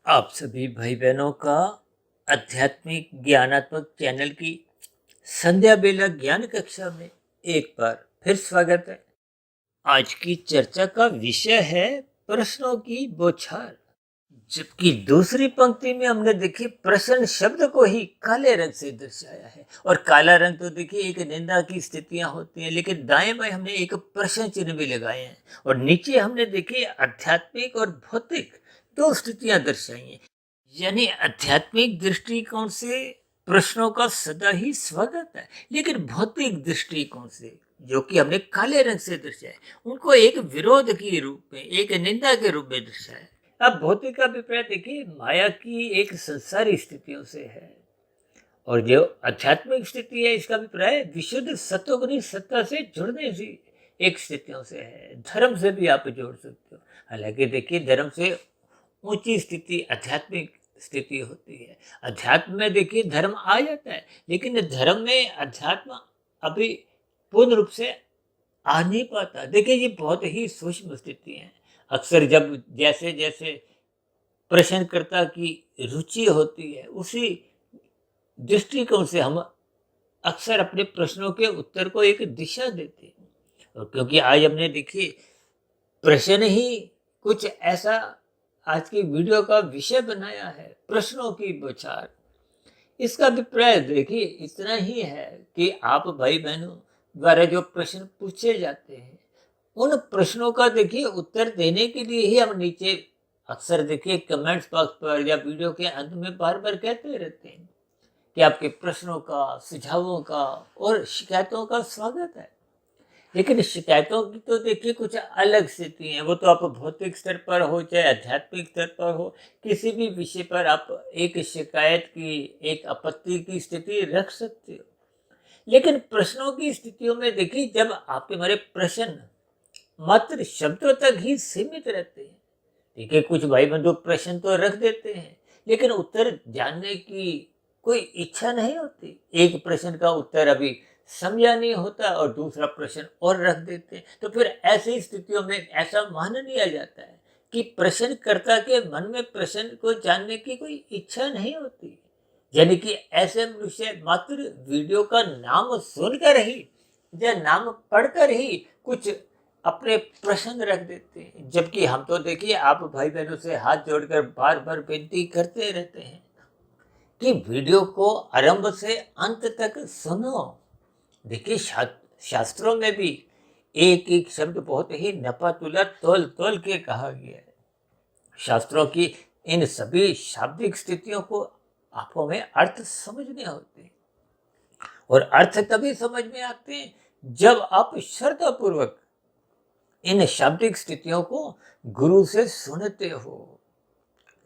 आप सभी भाई बहनों का आध्यात्मिक ज्ञानात्मक चैनल की संध्या बेला ज्ञान कक्षा में एक बार फिर स्वागत है। आज की चर्चा का विषय है प्रश्नों की बौछार। जबकि दूसरी पंक्ति में हमने देखिए प्रश्न शब्द को ही काले रंग से दर्शाया है। और काला रंग तो देखिए एक निंदा की स्थितियां होती हैं, लेकिन दाएं बाएं हमने एक प्रश्न चिन्ह भी लगाए हैं। और नीचे हमने देखिए आध्यात्मिक और भौतिक दो स्थितियां दर्शाई हैं। यानी आध्यात्मिक दृष्टिकोण से प्रश्नों का सदा ही स्वागत है, लेकिन भौतिक दृष्टिकोण से जो कि हमने काले रंग से दर्शाया, उनको एक विरोध के रूप में, एक निंदा के रूप में दर्शाया। अब भौतिक का अभिप्राय देखिए माया की एक संसारी स्थितियों से है, और जो आध्यात्मिक स्थिति है इसका अभिप्राय विशुद्ध सत्वगुणी सत्ता से जुड़ने से एक स्थितियों से है। धर्म से भी आप जोड़ सकते हो। हालांकि देखिए धर्म से ऊंची स्थिति आध्यात्मिक स्थिति होती है। अध्यात्म में देखिए धर्म आ जाता है, लेकिन धर्म में अध्यात्म अभी पूर्ण रूप से आ नहीं पाता। देखिए ये बहुत ही सूक्ष्म स्थिति है। अक्सर जब जैसे जैसे प्रश्नकर्ता की रुचि होती है, उसी दृष्टिकोण से हम अक्सर अपने प्रश्नों के उत्तर को एक दिशा देते हैं। और क्योंकि आज हमने देखिए प्रश्न ही कुछ ऐसा आज की वीडियो का विषय बनाया है, प्रश्नों की बौछार। इसका अभिप्राय देखिए इतना ही है कि आप भाई बहनों द्वारा जो प्रश्न पूछे जाते हैं, उन प्रश्नों का देखिए उत्तर देने के लिए ही हम नीचे अक्सर देखिए कमेंट्स बॉक्स पर या वीडियो के अंत में बार बार कहते रहते हैं कि आपके प्रश्नों का, सुझावों का और शिकायतों का स्वागत है। लेकिन शिकायतों की तो देखिए कुछ अलग स्थिति है। वो तो आप भौतिक स्तर पर हो चाहे आध्यात्मिक स्तर पर हो, किसी भी विषय पर आप एक शिकायत की, एक आपत्ति की स्थिति रख सकते हो। लेकिन प्रश्नों की स्थितियों में देखिए जब आपके हमारे प्रश्न मात्र शब्दों तक ही सीमित रहते हैं। देखिए कुछ भाई बंधु प्रश्न तो रख देते हैं, लेकिन उत्तर जानने की कोई इच्छा नहीं होती। एक प्रश्न का उत्तर अभी समझा नहीं होता और दूसरा प्रश्न और रख देते हैं। तो फिर ऐसी स्थितियों में ऐसा मान लिया जाता है कि प्रश्नकर्ता के मन में प्रश्न को जानने की कोई इच्छा नहीं होती। यानी कि ऐसे मनुष्य मात्र वीडियो का नाम सुनकर ही या नाम पढ़कर ही कुछ अपने प्रश्न रख देते हैं। जबकि हम तो देखिए आप भाई बहनों से हाथ जोड़कर बार बार विनती करते रहते हैं कि वीडियो को आरंभ से अंत तक सुनो। देखिए शास्त्रों में भी एक एक शब्द बहुत ही नपातुला तोल तोल के कहा गया है। शास्त्रों की इन सभी शाब्दिक स्थितियों को आपको में अर्थ समझने होते हैं, और अर्थ तभी समझ में आते हैं जब आप श्रद्धापूर्वक इन शाब्दिक स्थितियों को गुरु से सुनते हो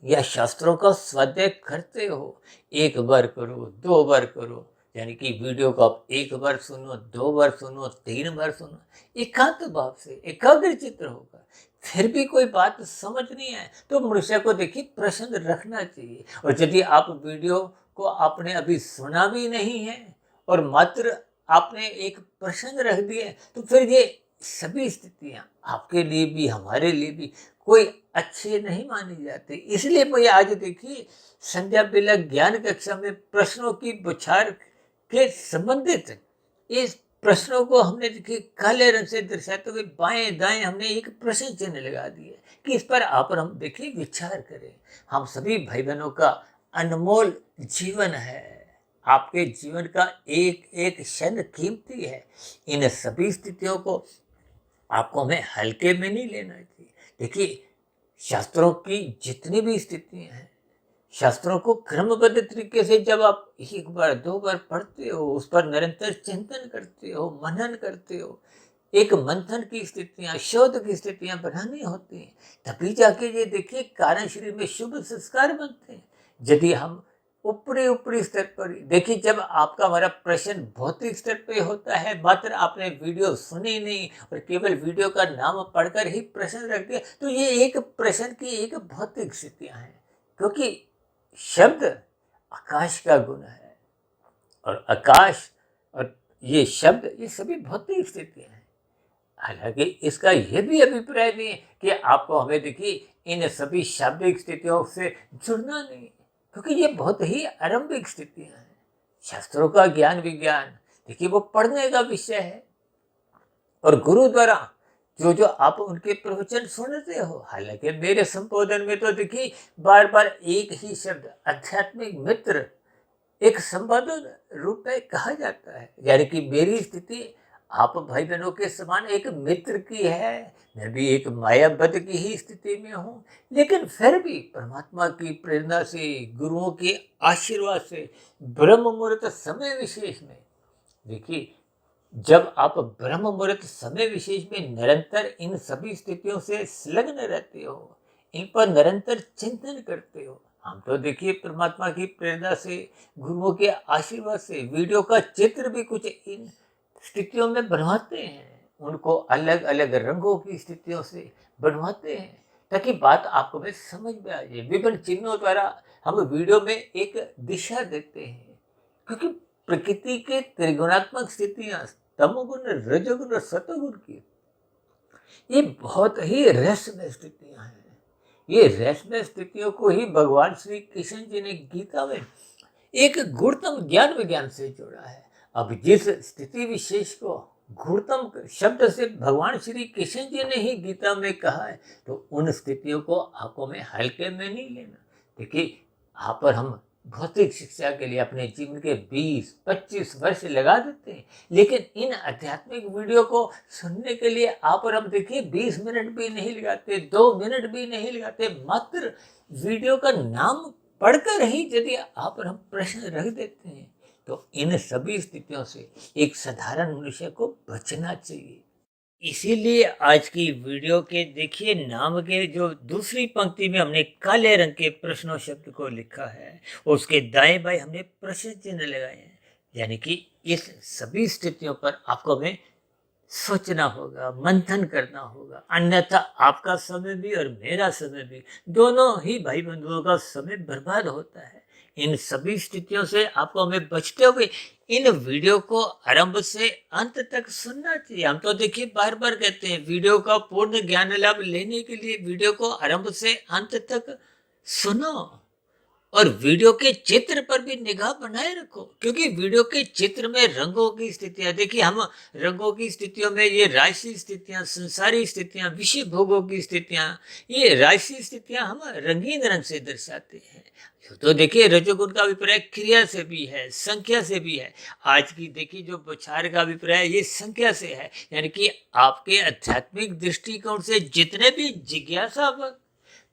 या शास्त्रों का स्वाध्याय करते हो। एक बार करो, दो बार करो, यानी कि वीडियो को आप एक बार सुनो, दो बार सुनो, तीन बार सुनो, एकांत भाव से एकाग्र चित्र होगा। फिर भी कोई बात समझ नहीं आए तो मनुष्य को देखिए प्रश्न रखना चाहिए। और यदि आप वीडियो को आपने अभी सुना भी नहीं है और मात्र आपने एक प्रश्न रख दिया, तो फिर ये सभी स्थितियां आपके लिए भी हमारे लिए भी कोई अच्छे नहीं माने जाते। इसलिए मुझे आज देखिए संध्या बेला ज्ञान कक्षा में प्रश्नों की बौछार के संबंधित इस प्रश्नों को हमने देखिए काले रंग से दर्शाते हुए बाएं दाएं हमने एक प्रश्न चिन्ह लगा दिया कि इस पर आप और हम देखिए विचार करें। हम सभी भाई बहनों का अनमोल जीवन है। आपके जीवन का एक एक क्षण कीमती है। इन सभी स्थितियों को आपको हमें हल्के में नहीं लेना चाहिए। देखिए शास्त्रों की जितनी भी स्थितियां हैं, शास्त्रों को क्रमबद्ध तरीके से जब आप एक बार दो बार पढ़ते हो, उस पर निरंतर चिंतन करते हो, मनन करते हो, एक मंथन की स्थितियां, शोध की स्थितियां बनानी होती हैं, तभी जाके ये देखिए कारण शरीर में शुभ संस्कार बनते हैं। यदि हम ऊपरी ऊपरी स्तर पर देखिए, जब आपका हमारा प्रश्न भौतिक स्तर पे होता है, मात्र आपने वीडियो सुनी नहीं और केवल वीडियो का नाम पढ़कर ही प्रश्न रख दिया, तो ये एक प्रश्न की एक भौतिक स्थितियां हैं। क्योंकि शब्द आकाश का गुण है, और आकाश और ये शब्द ये सभी भौतिक स्थितियां हैं। हालांकि इसका यह भी अभिप्राय नहीं है कि आपको हमें देखिए इन सभी शाब्दिक स्थितियों से जुड़ना नहीं, क्योंकि ये बहुत ही आरंभिक स्थितियां हैं। शास्त्रों का ज्ञान विज्ञान देखिए वो पढ़ने का विषय है, और गुरु द्वारा जो जो आप उनके प्रवचन सुनते हो। हालांकि मेरे संबोधन में तो देखिए बार बार एक ही शब्द आध्यात्मिक मित्र एक संबोधन रूप में कहा जाता है, यानी कि मेरी स्थिति आप भाई बहनों के समान एक मित्र की है। मैं भी एक मायाबद्ध की ही स्थिति में हूँ, लेकिन फिर भी परमात्मा की प्रेरणा से, गुरुओं के आशीर्वाद से ब्रह्म मुहूर्त समय विशेष में देखिए, जब आप ब्रह्म मुहूर्त समय विशेष में निरंतर इन सभी स्थितियों से संलग्न रहते हो, इन पर निरंतर चिंतन करते हो, हम तो देखिए परमात्मा की प्रेरणा से, गुरुओं के आशीर्वाद से वीडियो का चित्र भी कुछ इन स्थितियों में बनवाते हैं, उनको अलग अलग रंगों की स्थितियों से बनवाते हैं, ताकि बात आपको में समझ में आ जाए। विभिन्न चिन्हों द्वारा हम वीडियो में एक दिशा देते हैं, क्योंकि प्रकृति के त्रिगुणात्मक स्थितियां, तमोगुण, रजोगुण और सतोगुण की, ये बहुत ही रहस्यमय स्थितियां हैं। ये रहस्यमय स्थितियों को ही भगवान श्री कृष्ण जी ने गीता में एक गुणतम ज्ञान विज्ञान से जोड़ा है। अब जिस स्थिति विशेष को गुणतम शब्द से भगवान श्री कृष्ण जी ने ही गीता में कहा है, तो उन स्थितियों को आंखों में हल्के में नहीं लेना। देखिए यहाँ पर हम भौतिक शिक्षा के लिए अपने जीवन के 20-25 वर्ष लगा देते हैं, लेकिन इन आध्यात्मिक वीडियो को सुनने के लिए आप और हम देखिए 20 मिनट भी नहीं लगाते, 2 मिनट भी नहीं लगाते। मात्र वीडियो का नाम पढ़कर ही यदि आप और हम प्रश्न रख देते हैं, तो इन सभी स्थितियों से एक साधारण मनुष्य को बचना चाहिए। इसीलिए आज की वीडियो के देखिए नाम के जो दूसरी पंक्ति में हमने काले रंग के प्रश्नों शब्द को लिखा है, उसके दाएं बाएं हमने प्रश्न चिन्ह लगाए हैं, यानी कि इस सभी स्थितियों पर आपको हमें सोचना होगा, मंथन करना होगा, अन्यथा आपका समय भी और मेरा समय भी, दोनों ही भाई बंधुओं का समय बर्बाद होता है। इन सभी स्थितियों से आपको हमें बचते हुए इन वीडियो को आरंभ से अंत तक सुनना चाहिए। हम तो देखिए बार बार कहते हैं, वीडियो का पूर्ण ज्ञान लाभ लेने के लिए वीडियो को आरंभ से अंत तक सुनो, और वीडियो के चित्र पर भी निगाह बनाए रखो, क्योंकि वीडियो के चित्र में रंगों की स्थितियां देखिए, हम रंगों की स्थितियों में ये राशि स्थितियां, संसारी स्थितियां, विषय भोगों की स्थितियां, ये राशि स्थितियां हम रंगीन रंग से दर्शाते हैं। तो देखिए रजोगुण का अभिप्राय क्रिया से भी है, संख्या से भी है। आज की देखिए जो बौछार का अभिप्राय ये संख्या से है, यानी कि आपके आध्यात्मिक दृष्टिकोण से जितने भी जिज्ञासा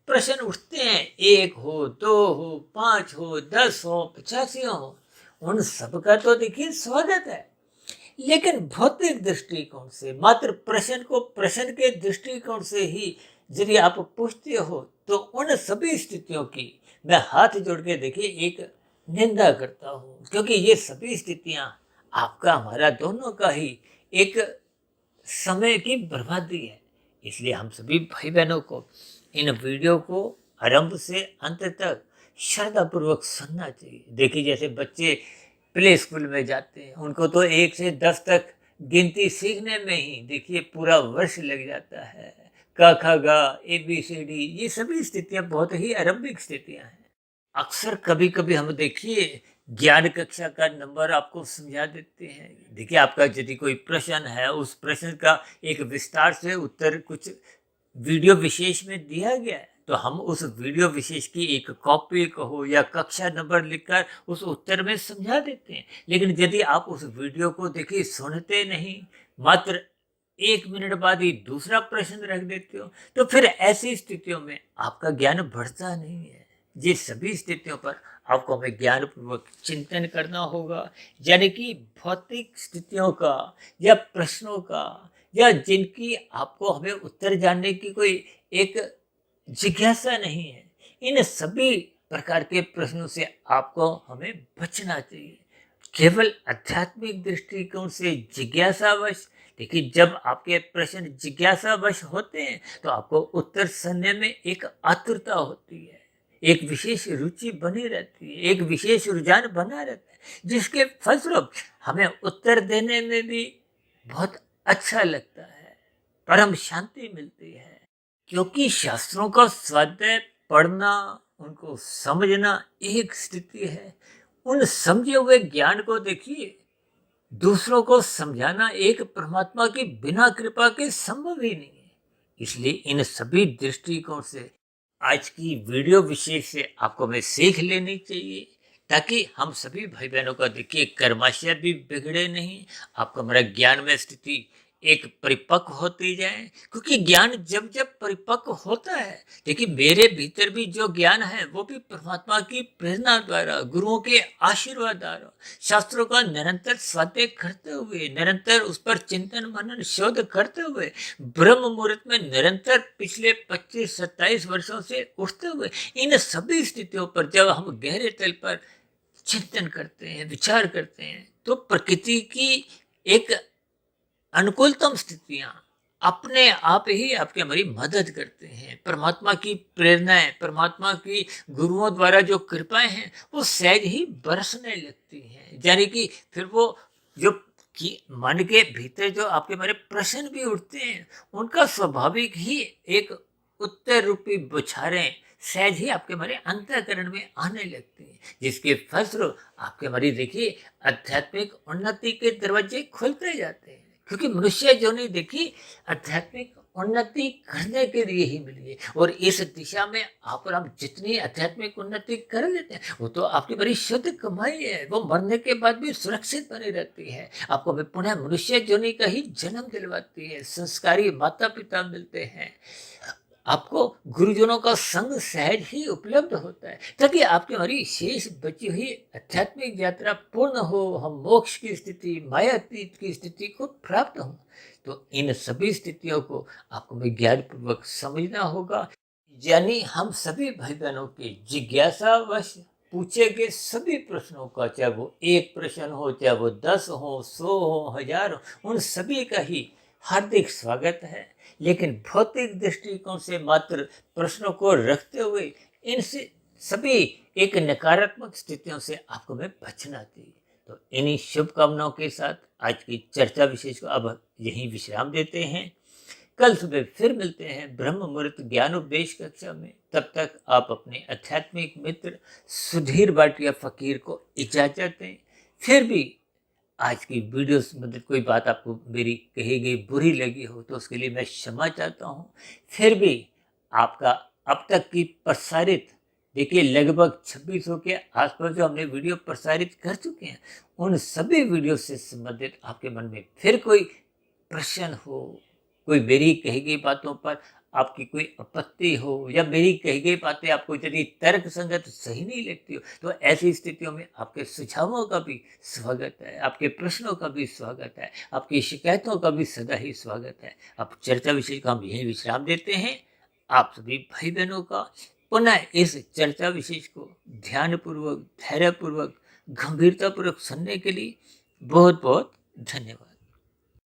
प्रश्न उठते हैं, 1 हो, 2 हो, 5 हो, 10 हो, 85 हो, उन सबका तो देखिए स्वागत है। लेकिन भौतिक दृष्टिकोण से, मात्र प्रश्न को प्रश्न के दृष्टिकोण से ही यदि आप पूछते हो, तो उन सभी स्थितियों की मैं हाथ जोड़ के देखिए एक निंदा करता हूँ, क्योंकि ये सभी स्थितियाँ आपका, हमारा, दोनों का ही एक समय की बर्बादी है। इसलिए हम सभी भाई बहनों को इन वीडियो को आरंभ से अंत तक श्रद्धापूर्वक सुनना चाहिए। देखिए जैसे बच्चे प्ले स्कूल में जाते हैं, उनको तो 1 से 10 तक गिनती सीखने में ही देखिए पूरा वर्ष लग जाता है। क ख ग ABCD, ये सभी स्थितियां बहुत ही आरंभिक स्थितियां हैं। अक्सर कभी कभी हम देखिए ज्ञान कक्षा का नंबर आपको समझा देते हैं। देखिए आपका यदि कोई प्रश्न है, उस प्रश्न का एक विस्तार से उत्तर कुछ वीडियो विशेष में दिया गया है, तो हम उस वीडियो विशेष की एक कॉपी कहो या कक्षा नंबर लिखकर उस उत्तर में समझा देते हैं। लेकिन यदि आप उस वीडियो को देखिए सुनते नहीं, मात्र 1 मिनट बाद ही दूसरा प्रश्न रख देते हो, तो फिर ऐसी स्थितियों में आपका ज्ञान बढ़ता नहीं है। ये सभी स्थितियों पर आपको हमें ज्ञानपूर्वक चिंतन करना होगा, यानी कि भौतिक स्थितियों का या प्रश्नों का, या जिनकी आपको हमें उत्तर जानने की कोई एक जिज्ञासा नहीं है, इन सभी प्रकार के प्रश्नों से आपको हमें बचना चाहिए। केवल आध्यात्मिक दृष्टिकोण से जिज्ञासावश, देखिए जब आपके प्रश्न जिज्ञासावश होते हैं, तो आपको उत्तर सुनने में एक आतुरता होती है, एक विशेष रुचि बनी रहती है, एक विशेष रुझान बना रहता है, जिसके फलस्वरूप हमें उत्तर देने में भी बहुत अच्छा लगता है। परम शांति मिलती है। क्योंकि शास्त्रों का स्वाध्याय पढ़ना, उनको समझना एक स्थिति है, उन समझे हुए ज्ञान को देखिए दूसरों को समझाना एक परमात्मा की बिना कृपा के संभव ही नहीं है। इसलिए इन सभी दृष्टिकोण से आज की वीडियो विशेष से आपको मैं सीख लेनी चाहिए, ताकि हम सभी भाई बहनों का देखिए कर्माशय भी बिगड़े नहीं, आपका हमारा ज्ञान में स्थिति एक परिपक्व होती जाए। क्योंकि ज्ञान जब जब परिपक्व होता है, देखिए मेरे भीतर भी जो ज्ञान है वो भी परमात्मा की प्रेरणा द्वारा, गुरुओं के आशीर्वाद द्वारा, शास्त्रों का निरंतर स्वाध्याय करते हुए, निरंतर उस पर चिंतन मनन शोध करते हुए, ब्रह्म मुहूर्त में निरंतर पिछले 25-27 वर्षों से उठते हुए, इन सभी स्थितियों पर जब हम गहरे तल पर चिंतन करते हैं, विचार करते हैं, तो प्रकृति की एक अनुकूलतम स्थितियां अपने आप ही आपकी हमारी मदद करते हैं। परमात्मा की प्रेरणाएं, परमात्मा की गुरुओं द्वारा जो कृपाएं हैं वो सहज ही बरसने लगती हैं। यानी कि फिर वो जो कि मन के भीतर जो आपके हमारे प्रश्न भी उठते हैं, उनका स्वाभाविक ही एक उत्तर रूपी बौछारें सहज ही आपके हमारे अंतःकरण में आने लगती हैं, जिसके फलस्वरूप आपके हमारी देखिए आध्यात्मिक उन्नति के दरवाजे खुलते जाते हैं। क्योंकि मनुष्य जो नहीं देखी आध्यात्मिक उन्नति करने के लिए ही मिली है, और इस दिशा में आप और हम जितनी आध्यात्मिक उन्नति कर लेते हैं वो तो आपकी बड़ी शुद्ध कमाई है, वो मरने के बाद भी सुरक्षित बनी रहती है। आपको हमें पुनः मनुष्य जोनि का ही जन्म दिलवाती है, संस्कारी माता पिता मिलते हैं, आपको गुरुजनों का संग सहज ही उपलब्ध होता है, ताकि आपकी हमारी शेष बची हुई आध्यात्मिक यात्रा पूर्ण हो, हम मोक्ष की स्थिति, मायातीत की स्थिति को प्राप्त हो। तो इन सभी स्थितियों को आपको विज्ञान पूर्वक समझना होगा। यानी हम सभी भाई बहनों के जिज्ञासावश पूछे गए सभी प्रश्नों का, चाहे वो एक प्रश्न हो, चाहे वो 10 हो, 100 हो, 1000 हो, उन सभी का ही हार्दिक स्वागत है। लेकिन भौतिक दृष्टिकोण से मात्र प्रश्नों को रखते हुए इनसे सभी एक नकारात्मक स्थितियों से आपको में बचना चाहिए। तो इन्हीं शुभकामनाओं के साथ आज की चर्चा विशेष को अब यहीं विश्राम देते हैं। कल सुबह फिर मिलते हैं ब्रह्म मुहूर्त ज्ञान उपदेश कक्षा में। तब तक आप अपने आध्यात्मिक मित्र सुधीर भाटिया फकीर को इजाजत दें। फिर भी आज की वीडियो संबंधित कोई बात आपको मेरी कही गई बुरी लगी हो तो उसके लिए मैं क्षमा चाहता हूँ। फिर भी आपका अब तक की प्रसारित देखिए लगभग 2600 के आसपास जो हमने वीडियो प्रसारित कर चुके हैं, उन सभी वीडियो से संबंधित आपके मन में फिर कोई प्रश्न हो, कोई मेरी कही गई बातों पर आपकी कोई आपत्ति हो, या मेरी कही गई बातें आपको यदि तर्क संगत सही नहीं लगती हो, तो ऐसी स्थितियों में आपके सुझावों का भी स्वागत है, आपके प्रश्नों का भी स्वागत है, आपकी शिकायतों का भी सदा ही स्वागत है। अब चर्चा विषय का हम यही विश्राम देते हैं। आप सभी भाई बहनों का पुनः इस चर्चा विशेष को ध्यानपूर्वक, धैर्यपूर्वक, गंभीरतापूर्वक सुनने के लिए बहुत बहुत धन्यवाद।